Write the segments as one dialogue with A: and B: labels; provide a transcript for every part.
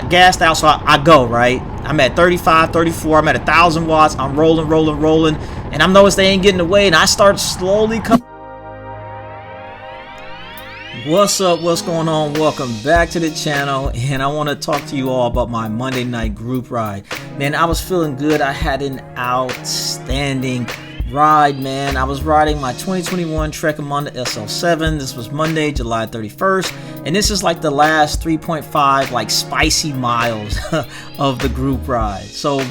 A: gassed out, so I go, right? I'm at 35, 34, I'm at 1,000 watts. I'm rolling, and I'm noticed they ain't getting away, and I start slowly coming. What's up, what's going on? Welcome back to the channel, and I want to talk to you all about my Monday night group ride. Man, I was feeling good. I had an outstanding ride, man. I was riding my 2021 Trek Amanda SL7. This was Monday, July 31st, and this is like the last 3.5 like spicy miles of the group ride. So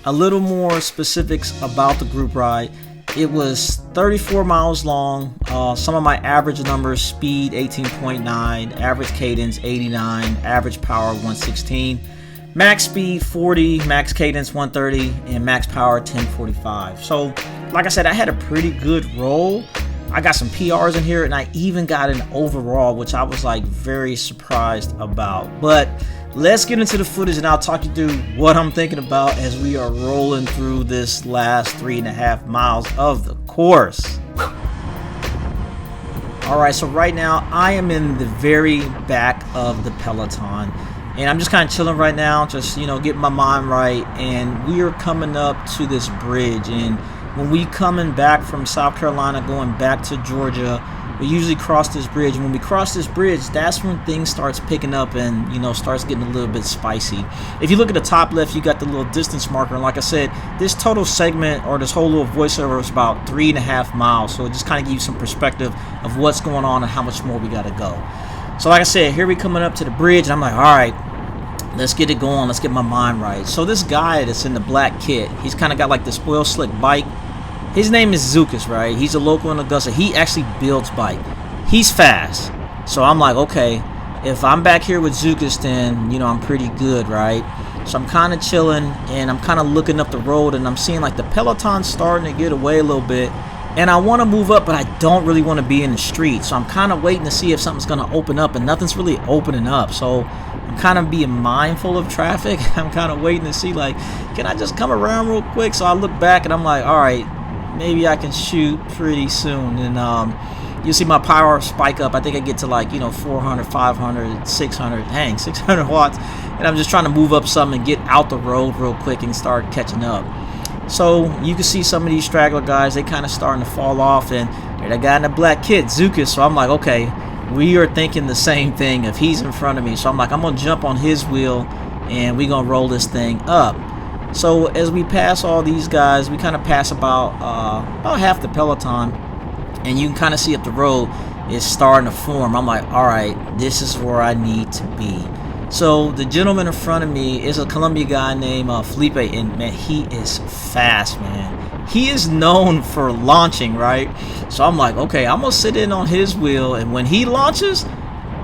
A: a little more specifics about the group ride. It was 34 miles long. Some of my average numbers: speed 18.9, average cadence 89, average power 116, max speed 40, max cadence 130, and max power 1045. So like I said, I had a pretty good roll. I got some PRs in here, and I even got an overall, which I was like very surprised about. But let's get into the footage, and I'll talk you through what I'm thinking about as we are rolling through this last 3.5 miles of the course. Alright, so right now I am in the very back of the peloton, and I'm just kind of chilling right now, just, you know, getting my mind right. And we are coming up to this bridge, and when we coming back from South Carolina going back to Georgia, we usually cross this bridge. And when we cross this bridge, that's when things starts picking up and, you know, starts getting a little bit spicy. If you look at the top left, you got the little distance marker, and like I said, this total segment, or this whole little voiceover, is about 3.5 miles. So it just kind of gives you some perspective of what's going on and how much more we got to go. So like I said, here we coming up to the bridge, and I'm like, all right, let's get it going. Let's get my mind right. So this guy that's in the black kit, he's kind of got like this oil slick bike. His name is Zukas, right? He's a local in Augusta. He actually builds bike. He's fast. So I'm like, okay, if I'm back here with Zukas, then, you know, I'm pretty good, right? So I'm kind of chilling, and I'm kind of looking up the road, and I'm seeing like the peloton starting to get away a little bit. And I want to move up, but I don't really want to be in the street. So I'm kind of waiting to see if something's going to open up, and nothing's really opening up. So I'm kind of being mindful of traffic. I'm kind of waiting to see, like, can I just come around real quick? So I look back, and I'm like, all right, maybe I can shoot pretty soon. And you'll see my power spike up. I think I get to, like, you know, 400, 500, 600, dang, 600 watts. And I'm just trying to move up something and get out the road real quick and start catching up. So you can see some of these straggler guys, they kind of starting to fall off, and there's that guy in the black kit, Zukas. So I'm like, okay, we are thinking the same thing if he's in front of me. So I'm like, I'm going to jump on his wheel, and we're going to roll this thing up. So as we pass all these guys, we kind of pass about half the peloton, and you can kind of see up the road is starting to form. I'm like, all right, this is where I need to be. So the gentleman in front of me is a Colombia guy named Felipe, and man, he is fast, man. He is known for launching, right? So I'm like, okay, I'm gonna sit in on his wheel, and when he launches,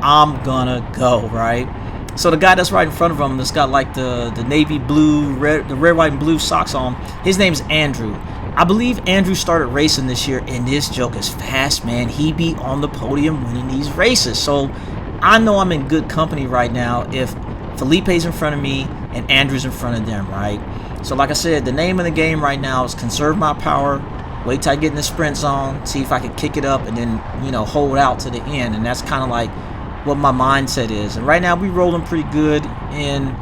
A: I'm gonna go, right? So the guy that's right in front of him that's got like the navy blue, the red, white, and blue socks on, his name's Andrew. I believe Andrew started racing this year, and this joke is fast, man. He be on the podium winning these races. So I know I'm in good company right now if Felipe's in front of me and Andrew's in front of them, right? So like I said, the name of the game right now is conserve my power, wait till I get in the sprint zone, see if I can kick it up, and then, you know, hold out to the end. And that's kind of like what my mindset is. And right now we rolling pretty good, and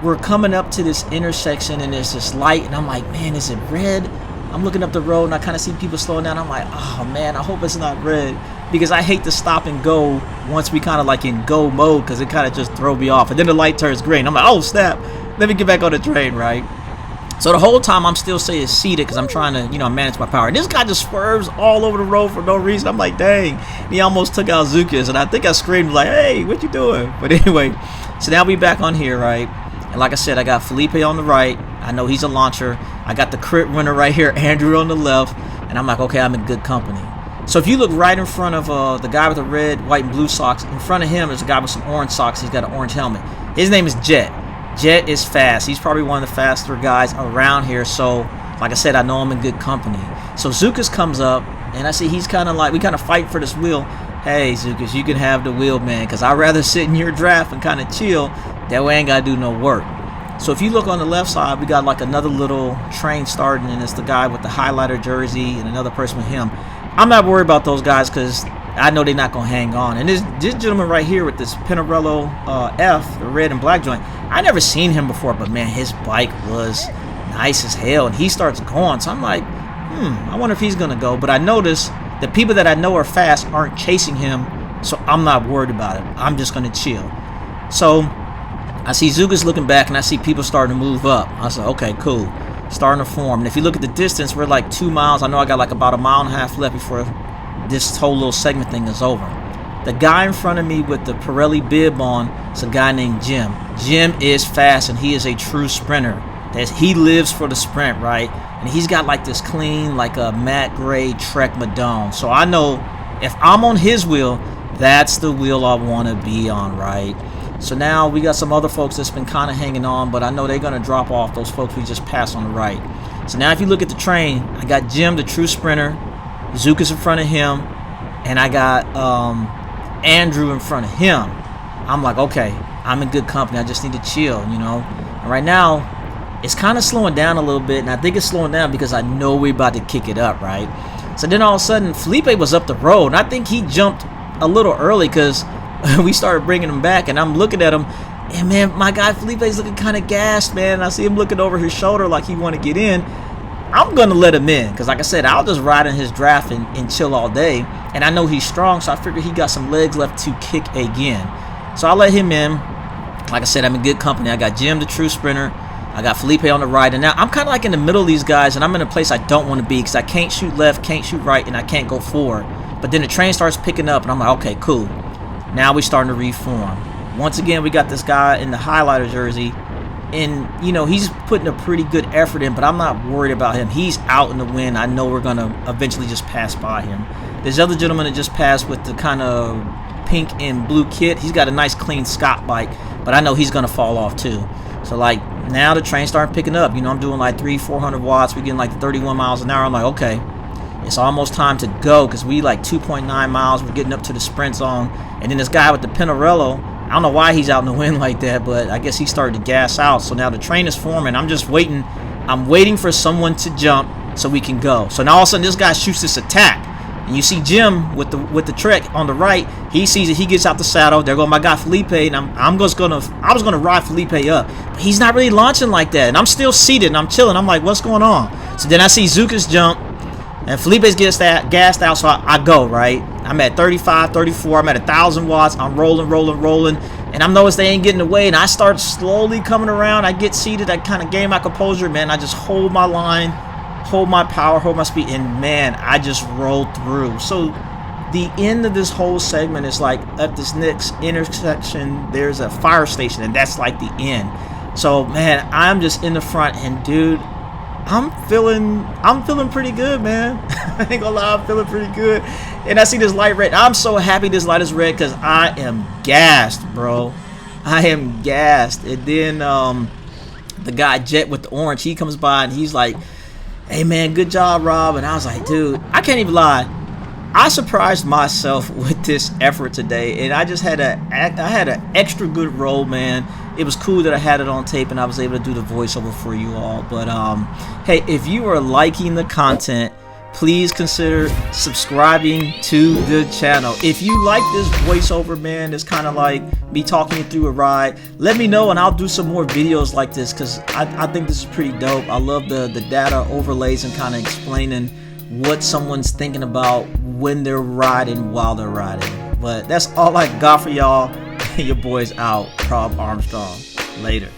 A: we're coming up to this intersection, and there's this light, and I'm like, man, is it red? I'm looking up the road, and I kind of see people slowing down. I'm like, oh man, I hope it's not red, because I hate to stop and go once we kind of like in go mode, because it kind of just throw me off. And then the light turns green. I'm like, oh snap, let me get back on the train, right? So the whole time I'm still staying seated because I'm trying to, you know, manage my power. And this guy just swerves all over the road for no reason. I'm like, dang, he almost took out Zukas, and I think I screamed like, hey, what you doing? But anyway, so now we back on here, right? And like I said, I got Felipe on the right. I know he's a launcher. I got the crit winner right here, Andrew, on the left. And I'm like, okay, I'm in good company. So if you look right in front of the guy with the red, white, and blue socks, in front of him is a guy with some orange socks. He's got an orange helmet. His name is Jet. Jet is fast. He's probably one of the faster guys around here. So like I said, I know I'm in good company. So Zukas comes up, and I see he's kind of like, we kind of fight for this wheel. Hey, Zukas, you can have the wheel, man, because I'd rather sit in your draft and kind of chill. That way I ain't got to do no work. So if you look on the left side, we got like another little train starting, and it's the guy with the highlighter jersey and another person with him. I'm not worried about those guys because I know they're not gonna hang on. And this gentleman right here with this Pinarello F, the red and black joint, I never seen him before, but man, his bike was nice as hell, and he starts going. So I'm like, I wonder if he's gonna go. But I notice the people that I know are fast aren't chasing him, so I'm not worried about it. I'm just gonna chill. So I see Zukas looking back, and I see people starting to move up. I said, okay, cool, starting to form. And if you look at the distance, we're like 2 miles. I know I got like about 1.5 miles left before this whole little segment thing is over. The guy in front of me with the Pirelli bib on is a guy named Jim. Jim is fast, and he is a true sprinter. He lives for the sprint, right? And he's got like this clean, like a matte gray Trek Madone. So I know if I'm on his wheel, that's the wheel I want to be on, right? So now we got some other folks that's been kind of hanging on, but I know they're going to drop off, those folks we just passed on the right. So now if you look at the train, I got Jim, the true sprinter, Zukas in front of him, and I got Andrew in front of him. I'm like, okay, I'm in good company. I just need to chill, you know. And right now, it's kind of slowing down a little bit, and I think it's slowing down because I know we're about to kick it up, right? So then all of a sudden, Felipe was up the road, and I think he jumped a little early because we started bringing him back, and I'm looking at him, and man, my guy Felipe's looking kind of gassed, man. I see him looking over his shoulder like he want to get in. I'm going to let him in because, like I said, I'll just ride in his draft and chill all day, and I know he's strong, so I figured he got some legs left to kick again. So I let him in. Like I said, I'm in good company. I got Jim, the true sprinter. I got Felipe on the right, and now I'm kind of like in the middle of these guys, and I'm in a place I don't want to be because I can't shoot left, can't shoot right, and I can't go forward. But then the train starts picking up, and I'm like, okay, cool. Now we're starting to reform. Once again, we got this guy in the highlighter jersey, and, you know, he's putting a pretty good effort in, but I'm not worried about him. He's out in the wind. I know we're going to eventually just pass by him. This other gentleman that just passed with the kind of pink and blue kit, he's got a nice clean Scott bike, but I know he's going to fall off too. So, like, now the train started picking up. You know, I'm doing like 300-400 watts. We're getting like 31 miles an hour. I'm like, okay, it's almost time to go because we like 2.9 miles. We're getting up to the sprint zone. And then this guy with the Pinarello, I don't know why he's out in the wind like that, but I guess he started to gas out. So now the train is forming. I'm just waiting. I'm waiting for someone to jump so we can go. So now all of a sudden this guy shoots this attack. And you see Jim with the Trek on the right. He sees it. He gets out the saddle. There goes my guy Felipe, and I was gonna ride Felipe up, but he's not really launching like that. And I'm still seated and I'm chilling. I'm like, what's going on? So then I see Zukas jump, and Felipe's gassed out. So I go right. I'm at 35, 34. I'm at 1,000 watts. I'm rolling, and I'm noticing they ain't getting away. And I start slowly coming around. I get seated. I kind of gain my composure, man. I just hold my line, hold my power, hold my speed, and man, I just rolled through. So the end of this whole segment is like at this next intersection, there's a fire station, and that's like the end. So man, I'm just in the front, and dude, I'm feeling pretty good, man. I ain't gonna lie, I'm feeling pretty good. And I see this light red. I'm so happy this light is red because I am gassed, bro. I am gassed. And then the guy Jet with the orange, he comes by and he's like, hey man, good job, Rob. And I was like, dude, I can't even lie, I surprised myself with this effort today, and I just had an extra good roll, man. It was cool that I had it on tape and I was able to do the voiceover for you all. But hey, if you are liking the content, please consider subscribing to the channel. If you like this voiceover, man, it's kind of like me talking you through a ride, let me know and I'll do some more videos like this because I think this is pretty dope. I love the data overlays and kind of explaining what someone's thinking about when they're riding while they're riding. But that's all I got for y'all. Your boy's out. Robb Armstrong. Later.